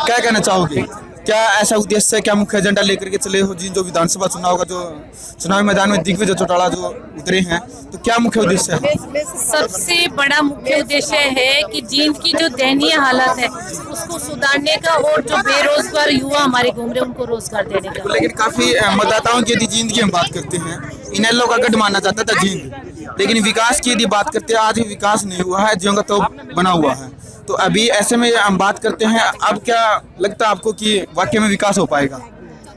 क्या कहना चाहोगे? क्या ऐसा उद्देश्य है, क्या मुख्य एजेंडा लेकर के चले हो जिन जो विधानसभा चुनाव का जो चुनावी मैदान में दिग्विजय चौटाला जो उतरे हैं, तो क्या मुख्य उद्देश्य है? सबसे बड़ा मुख्य उद्देश्य है कि जींद की जो दयनीय हालत है उसको सुधारने का और जो बेरोजगार युवा हमारे घूम रहे हैं उनको रोजगार देने का। लेकिन काफी मतदाताओं की यदि जींद की हम बात करते हैं, इनेलो का गढ़ माना जाता था जींद, लेकिन विकास की यदि बात करते हैं आज भी विकास नहीं हुआ है, ज्यों का तो बना हुआ है। तो अभी ऐसे में हम बात करते हैं, अब क्या लगता है आपको कि वाकई में विकास हो पाएगा?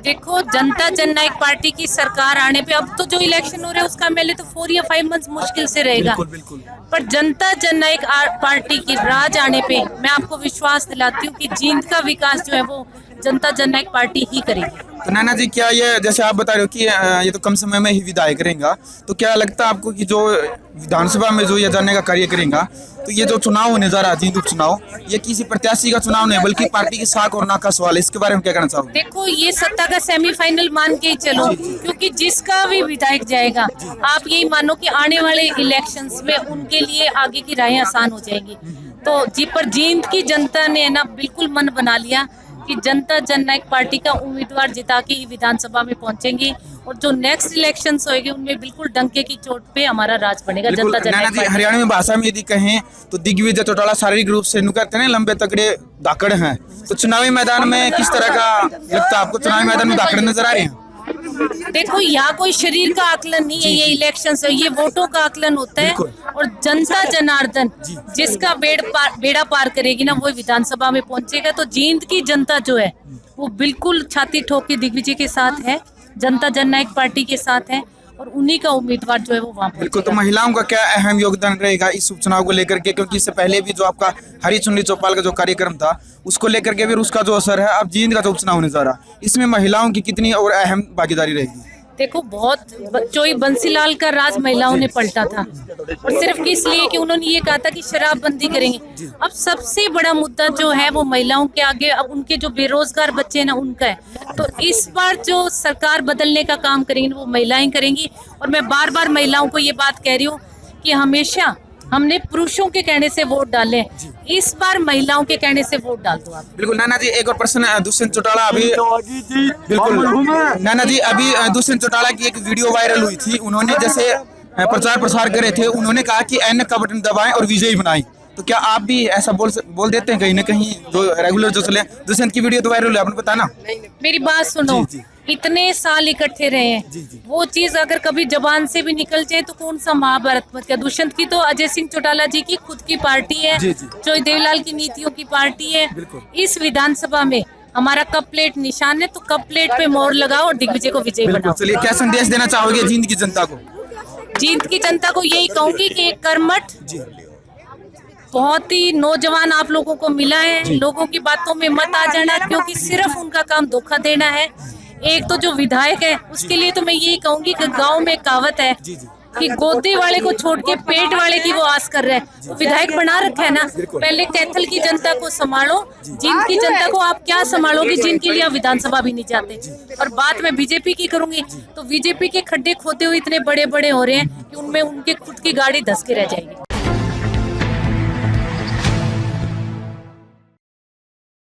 देखो, जनता जननायक पार्टी की सरकार आने पे अब तो जो इलेक्शन हो रहे हैं उसका मेले तो 4 या 5 मंथ मुश्किल से रहेगा। बिल्कुल। पर जनता जननायक पार्टी की राज आने पे मैं आपको विश्वास दिलाती हूँ कि जींद का विकास जो है वो जनता जननायक पार्टी ही करेगी। तो नैना जी, क्या ये जैसे आप बता रहे हो कि ये तो कम समय में ही विदाई करेंगे, तो क्या लगता है आपको कि जो विधानसभा में जो ये जाने का कार्य करेंगे, तो ये जो चुनाव होने जा रहा है जींद उपचुनाव, ये किसी प्रत्याशी का चुनाव नहीं बल्कि पार्टी की साख और नाक का सवाल है, इसके बारे में क्या कहना चाहोगे? देखो, ये सत्ता का सेमीफाइनल मान के ही चलो, क्योंकि जिसका भी विधायक जाएगा आप यही मानो कि आने वाले इलेक्शंस में उनके लिए आगे की राहें आसान हो जाएंगी। तो पर जींद की जनता ने ना बिल्कुल मन बना लिया कि जनता जननायक पार्टी का उम्मीदवार जिता के ही विधानसभा में पहुंचेंगे और जो नेक्स्ट इलेक्शंस होंगे उनमें बिल्कुल डंके की चोट पे हमारा राज बनेगा। जनता जननायक पार्टी। हरियाणा में भाषा में यदि कहें तो दिग्विजय चौटाला शारीरिक रूप से नुकरते हैं, लंबे तगड़े धाकड़ हैं, तो चुनावी मैदान में किस तरह का लगता है आपको? चुनावी मैदान में धाकड़ नजर आ रहे हैं? देखो, यहाँ कोई शरीर का आकलन नहीं है, ये इलेक्शन है, ये वोटों का आकलन होता है और जनता जनार्दन जिसका बेड़ा पार करेगी ना वो विधानसभा में पहुंचेगा। तो जींद की जनता जो है वो बिल्कुल छाती ठोक के दिग्विजय के साथ है, जनता जननायक पार्टी के साथ है और उन्हीं का उम्मीदवार जो है वो वहाँ बिल्कुल। तो महिलाओं का क्या अहम योगदान रहेगा इस उपचुनाव को लेकर के, क्योंकि इससे पहले भी जो आपका हरी चुनरी चौपाल का जो कार्यक्रम था उसको लेकर के फिर उसका जो असर है, अब जींद का जो उपचुनाव होने जा रहा है, इसमें महिलाओं की कितनी और अहम भागीदारी रहेगी? देखो, बहुत चोई बंसीलाल का राज महिलाओं ने पलटा था और सिर्फ इसलिए कि उन्होंने ये कहा था कि शराबबंदी करेंगे। अब सबसे बड़ा मुद्दा जो है वो महिलाओं के आगे, अब उनके जो बेरोजगार बच्चे हैं ना उनका है। तो इस बार जो सरकार बदलने का काम करेंगी वो महिलाएं करेंगी और मैं बार बार महिलाओं को ये बात कह रही हूँ कि हमेशा हमने पुरुषों के कहने से वोट डाले, इस बार महिलाओं के कहने से वोट डाल दो आप। बिल्कुल। नाना जी, एक और प्रश्न, दुष्यंत चौटाला अभी बिल्कुल नाना जी, अभी दुष्यंत चौटाला की एक वीडियो वायरल हुई थी, उन्होंने जैसे प्रचार प्रसार करे थे, उन्होंने कहा कि एन का बटन दबाएं और विजयी बनाएं, तो क्या आप भी ऐसा बोल देते हैं कहीं ना कहीं? जो रेगुलर जो चले, दुष्यंत की वीडियो तो वायरल है, आपने पता ना? मेरी बात सुनो, इतने साल इकट्ठे रहे, वो चीज अगर कभी जबान से भी निकल जाए तो कौन सा महाभारत मत क्या? दुष्यंत की तो अजय सिंह चौटाला जी की खुद की पार्टी है, चोई देवलाल की नीतियों की पार्टी है। इस विधानसभा में हमारा कप प्लेट निशान है, तो कप प्लेट पे मोहर लगाओ और दिग्विजय को विजयी बनाओ। चलिए, क्या संदेश देना चाहोगे जींद की जनता को? जींद की जनता को यही कहूंगी कि एक कर्मठ बहुत ही नौजवान आप लोगों को मिला है, लोगों की बातों में मत आ जाना, क्योंकि सिर्फ उनका काम धोखा देना है। एक तो जो विधायक है उसके लिए तो मैं यही कहूंगी कि गांव में कहावत है कि गोदी वाले को छोड़ के पेट वाले की वो आस कर रहे हैं, तो विधायक बना रखा है ना। पहले कैथल की जनता को संभालो, जींद की जनता को आप क्या संभालोगे जिनके लिए आप विधानसभा भी नहीं जाते। और बात मैं बीजेपी की करूंगी तो बीजेपी के खड्डे खोदे हुए इतने बड़े बड़े हो रहे हैं कि उनमें उनके खुद की गाड़ी धस के रह जाएगी।